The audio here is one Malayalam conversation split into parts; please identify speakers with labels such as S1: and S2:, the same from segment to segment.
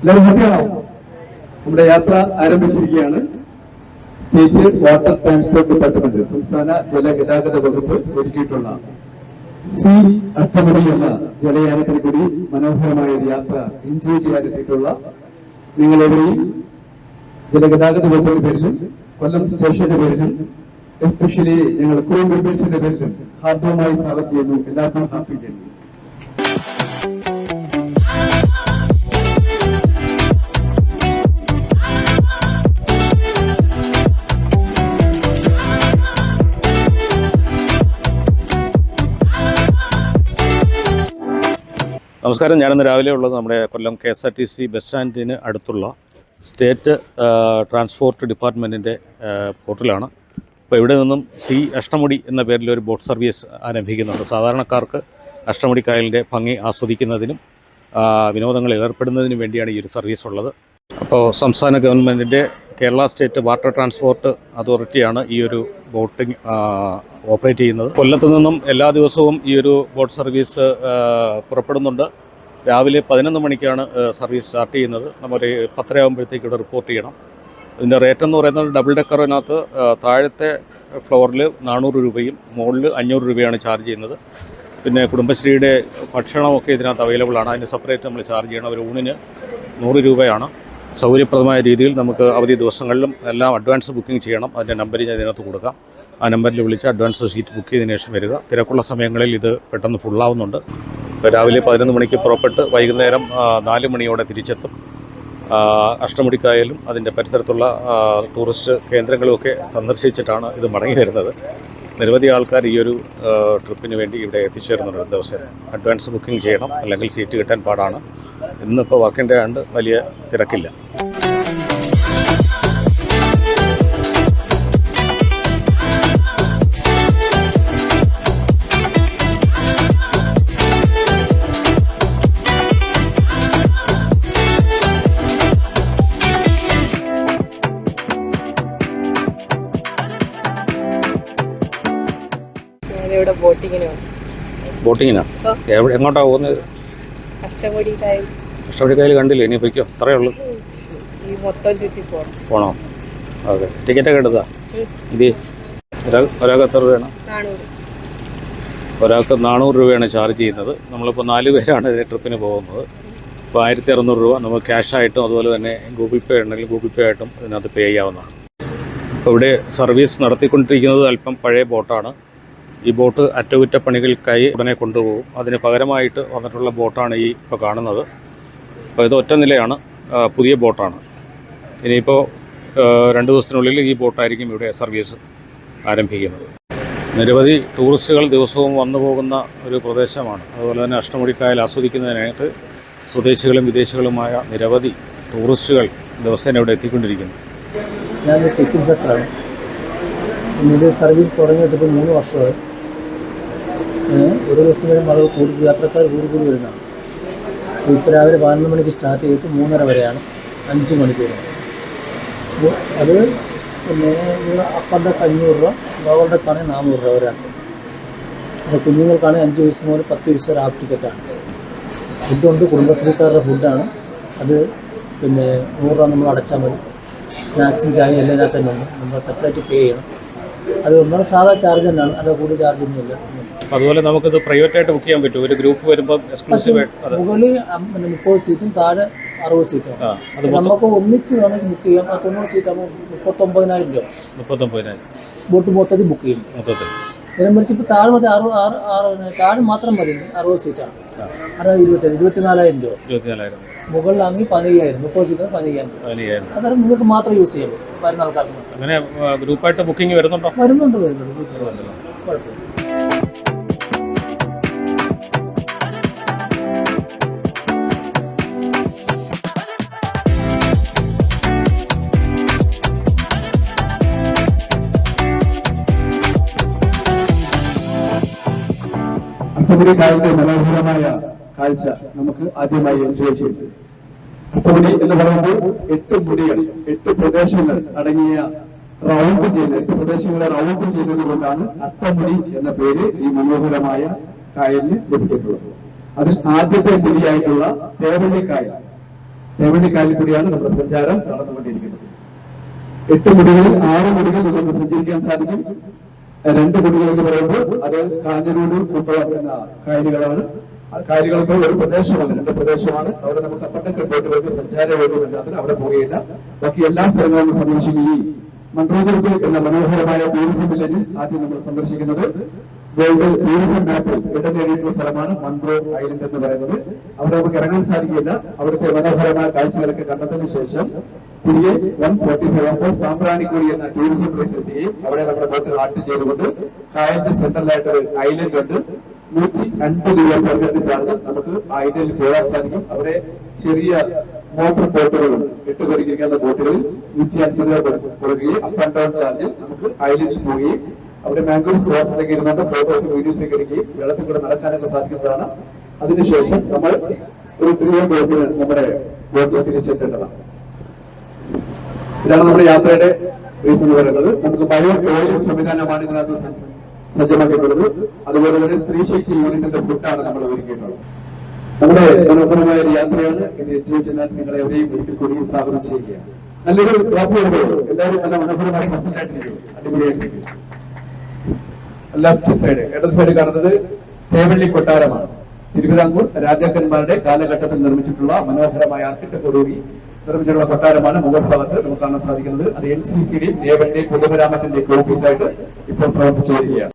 S1: എല്ലാവരും ഹാപ്പിയാണോ? നമ്മുടെ യാത്ര ആരംഭിച്ചിരിക്കുകയാണ്. സ്റ്റേറ്റ് വാട്ടർ ട്രാൻസ്പോർട്ട് ഡിപ്പാർട്ട്മെന്റ്, സംസ്ഥാന ജലഗതാഗത വകുപ്പ് ഒരുക്കിയിട്ടുള്ള സി അഷ്ടമുടി എന്ന ജലയാനത്തിൽ കൂടി മനോഹരമായ ഒരു യാത്ര എൻജോയ് ചെയ്യാനെത്തിയിട്ടുള്ള നിങ്ങളെവരെയും ജലഗതാഗത വകുപ്പിന്റെ പേരിലും കൊല്ലം സ്റ്റേഷന്റെ പേരിലും എസ്പെഷ്യലി ഞങ്ങൾ ക്രൂ മെമ്പേഴ്സിന്റെ പേരിലും ഹാർദവമായി സ്വാഗതം ചെയ്യുന്നു. എല്ലാവർക്കും ഹാപ്പി ജേർണി.
S2: നമസ്കാരം. ഞാനിന്ന് രാവിലെ ഉള്ളത് നമ്മുടെ കൊല്ലം KSRTC ബസ് സ്റ്റാൻഡിന് അടുത്തുള്ള സ്റ്റേറ്റ് ട്രാൻസ്പോർട്ട് ഡിപ്പാർട്ട്മെൻറ്റിൻ്റെ പോർട്ടലാണ്. അപ്പോൾ ഇവിടെ നിന്നും സി അഷ്ടമുടി എന്ന പേരിൽ ഒരു ബോട്ട് സർവീസ് ആരംഭിക്കുന്നുണ്ട്. സാധാരണക്കാർക്ക് അഷ്ടമുടി കായലിൻ്റെ ഭംഗി ആസ്വദിക്കുന്നതിനും വിനോദങ്ങളിൽ ഏർപ്പെടുന്നതിനും വേണ്ടിയാണ് ഈ ഒരു സർവീസ് ഉള്ളത്. അപ്പോൾ സംസ്ഥാന ഗവൺമെൻറ്റിൻ്റെ കേരള സ്റ്റേറ്റ് വാട്ടർ ട്രാൻസ്പോർട്ട് അതോറിറ്റിയാണ് ഈ ഒരു ബോട്ടിംഗ് ഓപ്പറേറ്റ് ചെയ്യുന്നത്. കൊല്ലത്ത് നിന്നും എല്ലാ ദിവസവും ഈ ഒരു ബോട്ട് സർവീസ് പുറപ്പെടുന്നുണ്ട്. രാവിലെ 11 മണിക്കാണ് സർവീസ് സ്റ്റാർട്ട് ചെയ്യുന്നത്. നമ്മളൊരു 10 ആകുമ്പോഴത്തേക്ക് ഇവിടെ റിപ്പോർട്ട് ചെയ്യണം. ഇതിൻ്റെ റേറ്റ് എന്ന് പറയുന്നത് ഡബിൾ ഡെക്കറിനകത്ത് താഴത്തെ ഫ്ലോറിൽ 400 രൂപയും മുകളിൽ 500 രൂപയാണ് ചാർജ് ചെയ്യുന്നത്. പിന്നെ കുടുംബശ്രീയുടെ ഭക്ഷണമൊക്കെ ഇതിനകത്ത് അവൈലബിൾ ആണ്. അതിന് സെപ്പറേറ്റ് നമ്മൾ ചാർജ് ചെയ്യണം. ഒരു ഊണിന് 100 രൂപയാണ്. സൗകര്യപ്രദമായ രീതിയിൽ നമുക്ക് അവധി ദിവസങ്ങളിലും എല്ലാം അഡ്വാൻസ് ബുക്കിംഗ് ചെയ്യണം. അതിൻ്റെ നമ്പർ ഞാൻ ഇതിനകത്ത് കൊടുക്കാം. ആ നമ്പറിൽ വിളിച്ച് അഡ്വാൻസ് സീറ്റ് ബുക്ക് ചെയ്തതിനു ശേഷം വരിക. തിരക്കുള്ള സമയങ്ങളിൽ ഇത് പെട്ടെന്ന് ഫുള്ളാവുന്നുണ്ട്. രാവിലെ 11 മണിക്ക് പുറപ്പെട്ട് വൈകുന്നേരം 4 മണിയോടെ തിരിച്ചെത്തും. അഷ്ടമുടിക്കായലും അതിൻ്റെ പരിസരത്തുള്ള ടൂറിസ്റ്റ് കേന്ദ്രങ്ങളുമൊക്കെ സന്ദർശിച്ചിട്ടാണ് ഇത് മടങ്ങി വരുന്നത്. നിരവധി ആൾക്കാർ ഈ ഒരു ട്രിപ്പിന് വേണ്ടി ഇവിടെ എത്തിച്ചേരുന്നുണ്ട്. ദിവസം അഡ്വാൻസ് ബുക്കിംഗ് ചെയ്യണം, അല്ലെങ്കിൽ സീറ്റ് കിട്ടാൻ പാടാണ്. ഇന്നിപ്പോൾ വർക്കിംഗ് ഡേ ആണ്ട് വലിയ തിരക്കില്ല. ബോട്ടിങ്ങിനാ? എങ്ങോട്ടാ പോകുന്നത്?
S3: അഷ്ടമുടി
S2: കായൽ കണ്ടില്ലേ? ഇനി പൊയ്ക്കോ, അത്രയേ ഉള്ളൂ. പോണോ? അതെ. ടിക്കറ്റൊക്കെ എടുത്താ? ഒരാൾക്ക് എത്ര രൂപയാണ്? ഒരാൾക്ക് 400 രൂപയാണ് ചാർജ് ചെയ്യുന്നത്. നമ്മളിപ്പോൾ 4 പേരാണ് ഇതിന് ട്രിപ്പിന് പോകുന്നത്. ഇപ്പോൾ 1600 രൂപ നമുക്ക് ക്യാഷായിട്ടും അതുപോലെ തന്നെ ഗൂഗിൾ പേ ഉണ്ടെങ്കിൽ ഗൂഗിൾ പേ ആയിട്ടും ഇതിനകത്ത് പേ ചെയ്യാവുന്നതാണ്. ഇപ്പോൾ ഇവിടെ സർവീസ് നടത്തിക്കൊണ്ടിരിക്കുന്നത് അല്പം പഴയ ബോട്ടാണ്. ഈ ബോട്ട് അറ്റകുറ്റപ്പണികൾക്കായി ഉടനെ കൊണ്ടുപോകും. അതിന് പകരമായിട്ട് വന്നിട്ടുള്ള ബോട്ടാണ് ഈ ഇപ്പോൾ കാണുന്നത്. അപ്പോൾ ഇത് ഒറ്റ നിലയാണ്, പുതിയ ബോട്ടാണ്. ഇനിയിപ്പോൾ 2 ദിവസത്തിനുള്ളിൽ ഈ ബോട്ടായിരിക്കും ഇവിടെ സർവീസ് ആരംഭിക്കുന്നത്. നിരവധി ടൂറിസ്റ്റുകൾ ദിവസവും വന്നു പോകുന്ന ഒരു പ്രദേശമാണ്. അതുപോലെ തന്നെ അഷ്ടമുടിക്കായൽ ആസ്വദിക്കുന്നതിനായിട്ട് സ്വദേശികളും വിദേശികളുമായ നിരവധി ടൂറിസ്റ്റുകൾ ദിവസേന ഇവിടെ എത്തിക്കൊണ്ടിരിക്കുന്നു.
S4: ഞാൻ ചെക്ക് ഇൻസ്പെക്ടറാണ്. ഇത് സർവീസ് തുടങ്ങിയിട്ട് ഇപ്പോൾ 3 വർഷമായി. ഒരു ദിവസം വരെ അത് യാത്രക്കാർ കൂടി വരുന്നതാണ്. ഇപ്പോൾ രാവിലെ 11 മണിക്ക് സ്റ്റാർട്ട് ചെയ്തിട്ട് 3:30 വരെയാണ്, 5 മണിക്കൂർ. അത് പിന്നെ അപ്പറിൻ്റെ 500 രൂപ, ലോവറുടെക്കാണെങ്കിൽ 400 രൂപ ഒരാൾക്ക്. പിന്നെ കുഞ്ഞുങ്ങൾക്കാണെങ്കിൽ 5 വയസ്സ് മുതൽ 10 വയസ്സ് വരെ ഹാഫ് ടിക്കറ്റാണ്. ഫുഡുണ്ട്, കുടുംബശ്രീക്കാരുടെ ഫുഡാണ്. അത് പിന്നെ 100 രൂപ നമ്മൾ അടച്ചാൽ മതി. സ്നാക്സും ചായയും എല്ലാം ഇതിനകത്ത് തന്നെ ഉണ്ട്. നമ്മൾ സെപ്പറേറ്റ് പേ ചെയ്യണം. അത് നമ്മുടെ സാധാ ചാർജ് തന്നെയാണ്, അതിൻ്റെ കൂടി ചാർജൊന്നുമില്ല.
S2: അതുപോലെ നമുക്കത് പ്രൈവറ്റായിട്ട് ബുക്ക് ചെയ്യാൻ പറ്റും. ഒരു ഗ്രൂപ്പ് വരുമ്പോൾ എക്സ്ക്ലൂസീവ് ആയിട്ട് മുകളിൽ
S4: 30 സീറ്റും താഴെ 60 സീറ്റും. നമുക്ക് ഒന്നിച്ച് വേണമെങ്കിൽ ബുക്ക് ചെയ്യാം. 90 സീറ്റാകുമ്പോൾ 39,000 രൂപ.
S2: 39,000
S4: ബോട്ട് മൊത്തത്തിൽ ബുക്ക് ചെയ്യും. ഇതിനെ മറിച്ച് ഇപ്പോൾ താഴെ മതി, താഴെ മാത്രം മതി 60 സീറ്റാണ്. അത് 24,000 രൂപ. മുകളിലാണെങ്കിൽ 15,000, 30 സീറ്റ് 15,000. അന്നേരം നിങ്ങൾക്ക് മാത്രം യൂസ് ചെയ്യാൻ പറ്റും, വരുന്ന ആൾക്കാർക്ക്.
S2: അങ്ങനെ ഗ്രൂപ്പായിട്ട് ബുക്കിംഗ് വരുന്നുണ്ടോ?
S4: വരുന്നുണ്ട്. കുഴപ്പമില്ല.
S1: അഷ്ടമുടി കായലിന്റെ മനോഹരമായ കാഴ്ച നമുക്ക് ആദ്യമായി എൻജോയ് ചെയ്തു. അഷ്ടമുടി എന്ന് പറയുമ്പോൾ 8 മുടികൾ, 8 പ്രദേശങ്ങൾ അടങ്ങിയ റൗണ്ട് ചെയ്യുന്നത്, 8 പ്രദേശങ്ങളെ റൗണ്ട് ചെയ്യുന്നത് കൊണ്ടാണ് അഷ്ടമുടി എന്ന പേര് ഈ മനോഹരമായ കായലിന് ലഭിച്ചിട്ടുള്ളത്. അതിൽ ആദ്യത്തെ മുടിയായിട്ടുള്ള തേവള്ളിക്കായലിൽ കൂടിയാണ് നമ്മുടെ സഞ്ചാരം നടന്നുകൊണ്ടിരിക്കുന്നത്. 8 മുടികളിൽ 6 മുടികൾ നമുക്ക് സഞ്ചരിക്കാൻ സാധിക്കും. 2 മുടികൾ എന്ന് പറയുമ്പോൾ അത് കാഞ്ഞനൂർ കുമ്പളം എന്ന കായലുകളാണ്. കായലുകൾക്ക് ഒരു പ്രദേശമാണ്, 2 പ്രദേശമാണ്. അവിടെ നമുക്ക് അപ്പട്ടൊക്കെ ബോട്ടുകൾക്ക് സഞ്ചാരയോഗ്യമല്ലാതെ അവിടെ പോവുകയില്ല. ബാക്കി എല്ലാ സ്ഥലങ്ങളും സന്ദർശിക്കുകയും മൺട്രോജർബ് എന്ന മനോഹരമായ ടൂറിസം വില്ലേജിൽ ആദ്യം നമ്മൾ സന്ദർശിക്കുന്നത് വേൾഡ് ടൂറിസം മാപ്പിൽ ഇടം നേടിയിട്ടുള്ള സ്ഥലമാണ് മൺട്രോ ഐലൻഡ് എന്ന് പറയുന്നത്. അവിടെ നമുക്ക് ഇറങ്ങാൻ സാധിക്കില്ല. അവിടുത്തെ മനോഹരമായ കാഴ്ചകളൊക്കെ കണ്ടെത്തിയതിനു ശേഷം തിരികെ 145 അപ്പോൾ സാമ്പ്രാണിക്കോടി എന്ന ടൂറിസം പ്ലേസ് എത്തുകയും അവിടെ നമ്മുടെ ബോട്ട് ഹാൾട്ട് ചെയ്തുകൊണ്ട് കായലിന്റെ സെന്ററിലായിട്ട് ഒരു ഐലൻഡ് ഉണ്ട്. 150 രൂപ പെർ ചാർജ് നമുക്ക് ഐലൻഡിൽ പോകാൻ സാധിക്കും. അവിടെ ചെറിയ മോട്ടോർ ബോട്ടുകളുണ്ട്. 8 പേർക്ക് ഇരിക്കുന്ന ബോട്ടുകളിൽ 150 രൂപ കൊടുക്കുകയും അപ്പ് ആൻഡ് ഡൗൺ ചാർജിൽ നമുക്ക് ഐലൻഡിൽ പോവുകയും അവിടെ മാംഗോസ് ഫോറസ്റ്റിലേക്ക് ഇരുന്നുകൊണ്ട് ഫോട്ടോസ് വീഡിയോസ് ഒക്കെ എടുക്കുകയും വെള്ളത്തിൽ കൂടെ നടക്കാനൊക്കെ സാധിക്കുന്നതാണ്. അതിനുശേഷം നമ്മൾ ഒരു 3 ബോട്ടിൽ നമ്മുടെ ബോട്ടിൽ തിരിച്ചെത്തേണ്ടതാണ്. ഇതാണ് നമ്മുടെ യാത്രയുടെ ബ്രീഫ് എന്ന് പറയുന്നത്. നമുക്ക് ബയോ ടോയ്ലറ്റ് സംവിധാനമാണ് ഇതിനകത്ത് സജ്ജമാക്കിയിട്ടുള്ളത്. അതുപോലെ തന്നെ 3 ഷീറ്റ് യൂണിറ്റിന്റെ ഫുഡാണ് നമ്മൾ ഒരുക്കിയിട്ടുള്ളത്. നമ്മുടെ മനോഹരമായ ഒരു യാത്രയാണ്. ഇത് എൻജോയ് ചെയ്യാൻ നിങ്ങളെ എവിടെയും ഒരിക്കൽ കൂടി സ്വാഗതം ചെയ്യുകയാണ്. നല്ലൊരു യാത്ര എല്ലാവരും നല്ല മനോഹരമായി പ്രസന്റായിട്ടിരിക്കും, അടിപൊളിയായിട്ടിരിക്കും. ലെഫ്റ്റ് സൈഡ്, ഇടത് സൈഡ് കാണുന്നത് തേവള്ളി കൊട്ടാരമാണ്. തിരുവിതാംകൂർ രാജാക്കന്മാരുടെ കാലഘട്ടത്തിൽ നിർമ്മിച്ചിട്ടുള്ള മനോഹരമായ ആർക്കിടെക്ചറോടുകൂടി നിർമ്മിച്ചിട്ടുള്ള കൊട്ടാരമാണ് മുകൾ ഭാഗത്ത് നമുക്ക് കാണാൻ സാധിക്കുന്നത്. അത് NCCയുടെയും നേവലിന്റെയും പൊതുമരാമത്തിന്റെയും ഓഫീസായിട്ട് ഇപ്പോൾ പ്രവർത്തിച്ചു വരികയാണ്.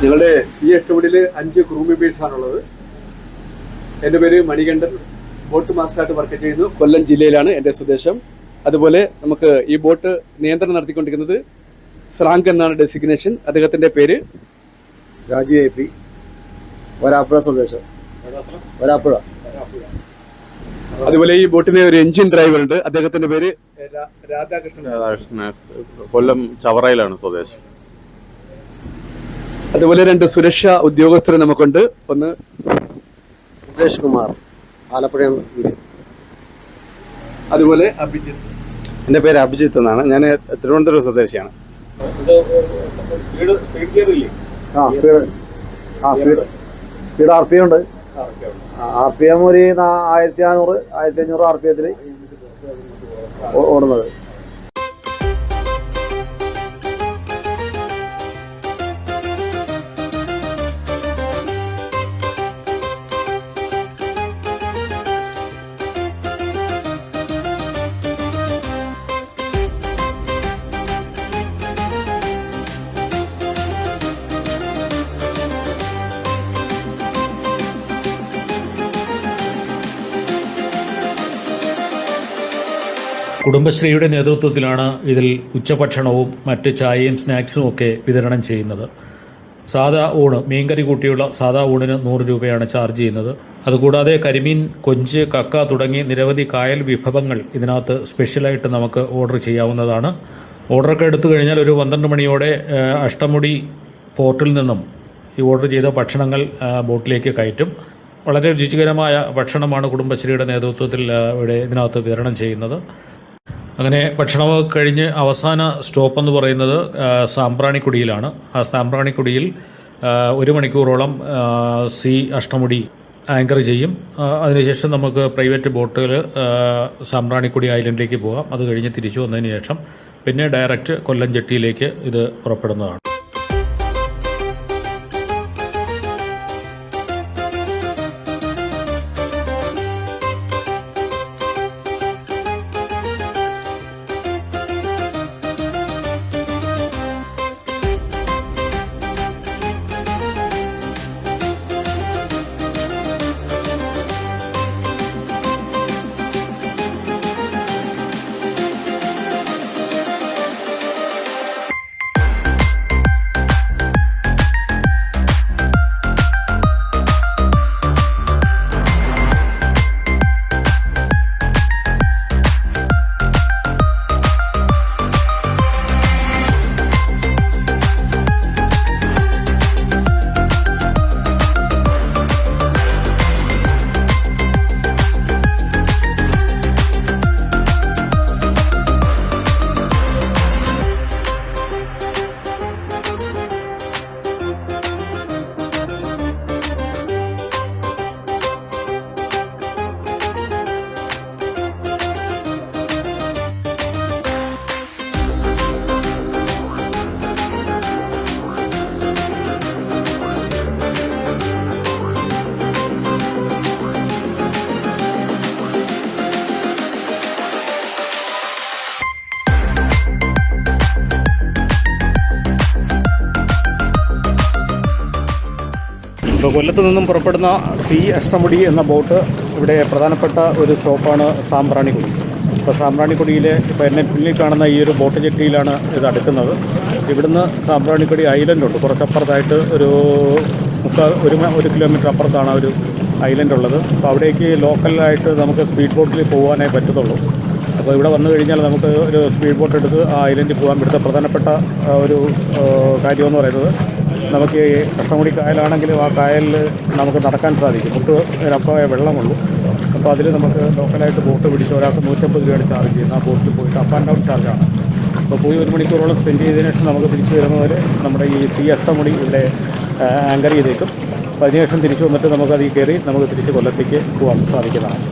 S1: ഞങ്ങളുടെ CH ൽ 5 ക്രൂ മെമ്പേഴ്സ് ആണുള്ളത്. എൻ്റെ പേര് മണികണ്ഠൻ, ബോട്ട് മാസ്റ്ററായിട്ട് വർക്ക് ചെയ്യുന്നു. കൊല്ലം ജില്ലയിലാണ് എൻ്റെ സ്വദേശം. അതുപോലെ നമുക്ക് ഈ ബോട്ട് നിയന്ത്രണം നടത്തിക്കൊണ്ടിരിക്കുന്നത് സ്രാങ്ക് എന്നാണ് ഡെസിഗ്നേഷൻ. അദ്ദേഹത്തിൻ്റെ പേര്
S3: രാജു AP, വരാപ്പുഴ സ്വദേശം, വരാപ്പുഴ.
S1: അതുപോലെ ഈ ബോട്ടിന് ഒരു എഞ്ചിൻ ഡ്രൈവർ ഉണ്ട്. അദ്ദേഹത്തിൻ്റെ പേര് രാധാകൃഷ്ണൻ,
S5: കൊല്ലം ചവറയിലാണ് സ്വദേശം.
S1: അതുപോലെ 2 സുരക്ഷാ ഉദ്യോഗസ്ഥരെ നമുക്കുണ്ട്. ഒന്ന്
S3: മുകേഷ് കുമാർ, ആലപ്പുഴയാണ് വീട്.
S1: അതുപോലെ അഭിജിത്ത്.
S5: എൻ്റെ പേര് അഭിജിത്ത് എന്നാണ്. ഞാൻ തിരുവനന്തപുരം സ്വദേശിയാണ്.
S3: സ്പീഡ് RPM ഉണ്ട്. RPM ഒരു 1400-1500 RPM ഓടുന്നത്.
S6: കുടുംബശ്രീയുടെ നേതൃത്വത്തിലാണ് ഇതിൽ ഉച്ചഭക്ഷണവും മറ്റ് ചായയും സ്നാക്സും ഒക്കെ വിതരണം ചെയ്യുന്നത്. സാധാ ഊണ്, മീൻകറി കൂട്ടിയുള്ള സാധാ ഊണിന് 100 രൂപയാണ് ചാർജ് ചെയ്യുന്നത്. അതുകൂടാതെ കരിമീൻ, കൊഞ്ച്, കക്ക തുടങ്ങി നിരവധി കായൽ വിഭവങ്ങൾ ഇതിനകത്ത് സ്പെഷ്യലായിട്ട് നമുക്ക് ഓർഡർ ചെയ്യാവുന്നതാണ്. ഓർഡറൊക്കെ എടുത്തു കഴിഞ്ഞാൽ ഒരു 12 മണിയോടെ അഷ്ടമുടി പോർട്ടിൽ നിന്നും ഈ ഓർഡർ ചെയ്ത ഭക്ഷണങ്ങൾ ബോട്ടിലേക്ക് കയറ്റും. വളരെ രുചികരമായ ഭക്ഷണമാണ് കുടുംബശ്രീയുടെ നേതൃത്വത്തിൽ ഇവിടെ ഇതിനകത്ത് വിതരണം ചെയ്യുന്നത്. അങ്ങനെ ഭക്ഷണമൊക്കെ കഴിഞ്ഞ് അവസാന സ്റ്റോപ്പ് എന്ന് പറയുന്നത് സാമ്പ്രാണിക്കുടിയിലാണ്. ആ സാമ്പ്രാണിക്കുടിയിൽ 1 മണിക്കൂറോളം അഷ്ടമുടി ആങ്കർ ചെയ്യും. അതിനുശേഷം നമുക്ക് പ്രൈവറ്റ് ബോട്ടുകൾ സാമ്പ്രാണിക്കുടി ഐലൻഡിലേക്ക് പോകാം. അത് കഴിഞ്ഞ് തിരിച്ചു വന്നതിന് ശേഷം പിന്നെ ഡയറക്റ്റ് കൊല്ലം ജെട്ടിയിലേക്ക് ഇത് പുറപ്പെടുന്നതാണ്.
S2: ഇപ്പോൾ കൊല്ലത്ത് നിന്നും പുറപ്പെടുന്ന സി അഷ്ടമുടി എന്ന ബോട്ട് ഇവിടെ പ്രധാനപ്പെട്ട ഒരു സ്റ്റോപ്പാണ് സാമ്പ്രാണിക്കുടി. ഇപ്പോൾ സാമ്പ്രാണിക്കുടിയിലെ ഇപ്പോൾ എന്നെ പിന്നിൽ കാണുന്ന ഈ ഒരു ബോട്ട് ജെട്ടിയിലാണ് ഇത് അടുക്കുന്നത്. ഇവിടുന്ന് സാമ്പ്രാണിക്കുടി ഐലൻഡുണ്ട്, കുറച്ചപ്പുറത്തായിട്ട് ഒരു 1 കിലോമീറ്റർ അപ്പുറത്താണ് ഒരു ഐലൻഡ് ഉള്ളത്. അപ്പോൾ അവിടേക്ക് ലോക്കലായിട്ട് നമുക്ക് സ്പീഡ് ബോട്ടിൽ പോകാനേ പറ്റത്തുള്ളൂ. അപ്പോൾ ഇവിടെ വന്നു കഴിഞ്ഞാൽ നമുക്ക് ഒരു സ്പീഡ് ബോട്ട് എടുത്ത് ആ ഐലൻഡിൽ പോകാൻ. ഇവിടുത്തെ പ്രധാനപ്പെട്ട ഒരു കാര്യമെന്ന് പറയുന്നത്, നമുക്ക് ഈ അഷ്ടമുടി കായലാണെങ്കിലും ആ കായലിൽ നമുക്ക് നടക്കാൻ സാധിക്കും. മുട്ടൊരപ്പമായ വെള്ളമുള്ളൂ. അപ്പോൾ അതിൽ നമുക്ക് ലോക്കലായിട്ട് ബോട്ട് പിടിച്ച് ഒരാൾക്ക് 150 രൂപയാണ് ചാർജ് ചെയ്യുന്നത്. ആ ബോട്ടിൽ പോയിട്ട് അപ്പ് ആൻഡ് ഡൗൺ ചാർജാണ്. അപ്പോൾ പോയി 1 മണിക്കൂറോളം സ്പെൻഡ് ചെയ്തതിനു ശേഷം നമുക്ക് തിരിച്ചു വരുന്നവരെ നമ്മുടെ ഈ സി അഷ്ടമുടി ഇവിടെ ആങ്കർ ചെയ്തേക്കും. അപ്പോൾ അതിനുശേഷം തിരിച്ചു വന്നിട്ട് നമുക്കതിൽ കയറി നമുക്ക് തിരിച്ച് കൊല്ലത്തേക്ക് പോകാൻ സാധിക്കുന്നതാണ്.